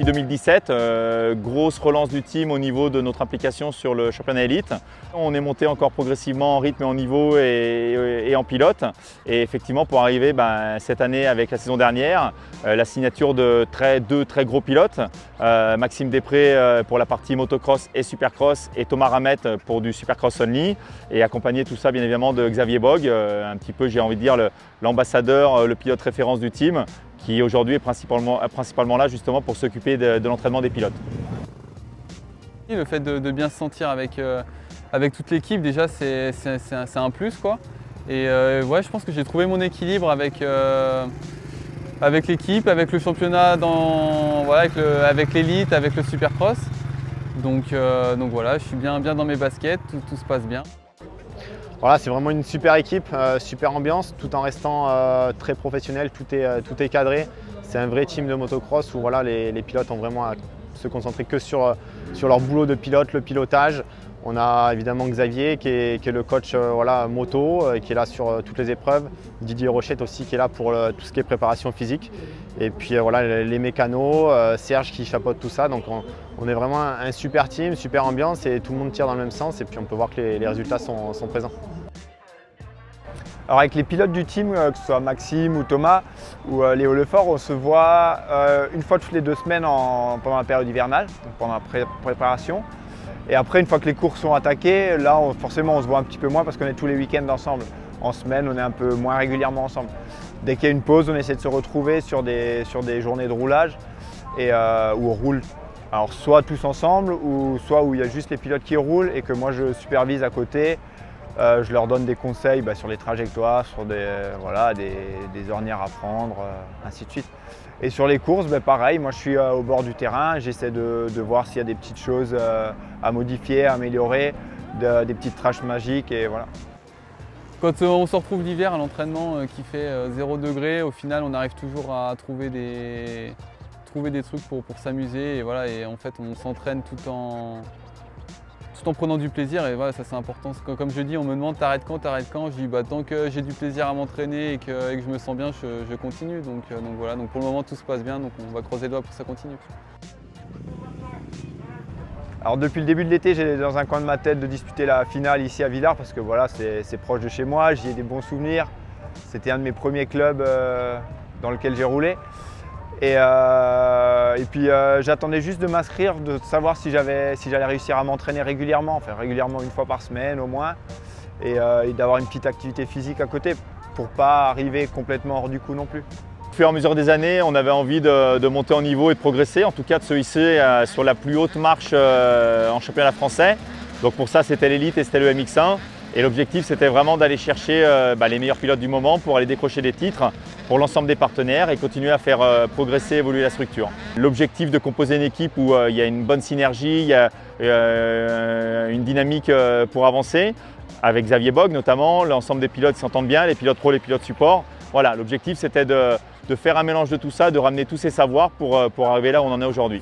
2017, grosse relance du team au niveau de notre implication sur le championnat élite. On est monté encore progressivement en rythme et en niveau et en pilote. Et effectivement, pour arriver cette année avec la saison dernière, la signature de deux très gros pilotes, Maxime Després pour la partie motocross et supercross et Thomas Ramette pour du supercross only. Et accompagné tout ça bien évidemment de Xavier Bogue, un petit peu j'ai envie de dire l'ambassadeur, le pilote référence du team, qui aujourd'hui est principalement là justement pour s'occuper de l'entraînement des pilotes. Le fait de bien se sentir avec toute l'équipe, déjà c'est un plus, quoi. Et ouais, je pense que j'ai trouvé mon équilibre avec l'équipe, avec le championnat, avec l'élite, avec le supercross. Donc voilà, je suis bien dans mes baskets, tout se passe bien. Voilà, c'est vraiment une super équipe, super ambiance, tout en restant très professionnel, tout est cadré. C'est un vrai team de motocross où voilà, les pilotes ont vraiment à se concentrer que sur leur boulot de pilote, le pilotage. On a évidemment Xavier qui est le coach moto, qui est là sur toutes les épreuves. Didier Rochette aussi qui est là pour tout ce qui est préparation physique. Et puis voilà, les mécanos, Serge qui chapeaute tout ça. Donc on est vraiment un super team, super ambiance et tout le monde tire dans le même sens. Et puis on peut voir que les résultats sont présents. Alors avec les pilotes du team, que ce soit Maxime ou Thomas ou Léo Lefort, on se voit une fois toutes les 2 semaines pendant la période hivernale, donc pendant la préparation. Et après, une fois que les courses sont attaquées, là forcément on se voit un petit peu moins parce qu'on est tous les week-ends ensemble. En semaine, on est un peu moins régulièrement ensemble. Dès qu'il y a une pause, on essaie de se retrouver sur des journées de roulage et où on roule alors soit tous ensemble ou soit où il y a juste les pilotes qui roulent et que moi je supervise à côté. Je leur donne des conseils sur les trajectoires, sur des ornières à prendre, ainsi de suite. Et sur les courses, pareil, moi je suis au bord du terrain, j'essaie de voir s'il y a des petites choses à modifier, à améliorer, des petites trashs magiques et voilà. Quand on se retrouve l'hiver à l'entraînement qui fait 0 degré, au final on arrive toujours à trouver des trucs pour s'amuser et voilà, et en fait on s'entraîne tout en prenant du plaisir et voilà, ça c'est important. Comme je dis, on me demande t'arrêtes quand, je dis tant que j'ai du plaisir à m'entraîner et que je me sens bien, je continue. Donc voilà, donc pour le moment tout se passe bien, donc on va croiser les doigts pour que ça continue. Alors depuis le début de l'été, j'ai dans un coin de ma tête de disputer la finale ici à Villars parce que voilà, c'est proche de chez moi, j'y ai des bons souvenirs. C'était un de mes premiers clubs dans lequel j'ai roulé. Et puis j'attendais juste de m'inscrire, de savoir si j'allais réussir à m'entraîner régulièrement, enfin régulièrement 1 fois par semaine au moins, et d'avoir une petite activité physique à côté pour ne pas arriver complètement hors du coup non plus. Au fur et à mesure des années, on avait envie de monter en niveau et de progresser, en tout cas de se hisser sur la plus haute marche en championnat français. Donc pour ça, c'était l'élite et c'était le MX1. Et l'objectif, c'était vraiment d'aller chercher les meilleurs pilotes du moment pour aller décrocher des titres pour l'ensemble des partenaires et continuer à faire progresser, évoluer la structure. L'objectif de composer une équipe où il y a une bonne synergie, il y a une dynamique pour avancer, avec Xavier Bogue notamment, l'ensemble des pilotes s'entendent bien, les pilotes pro, les pilotes support. Voilà, l'objectif c'était de faire un mélange de tout ça, de ramener tous ces savoirs pour arriver là où on en est aujourd'hui.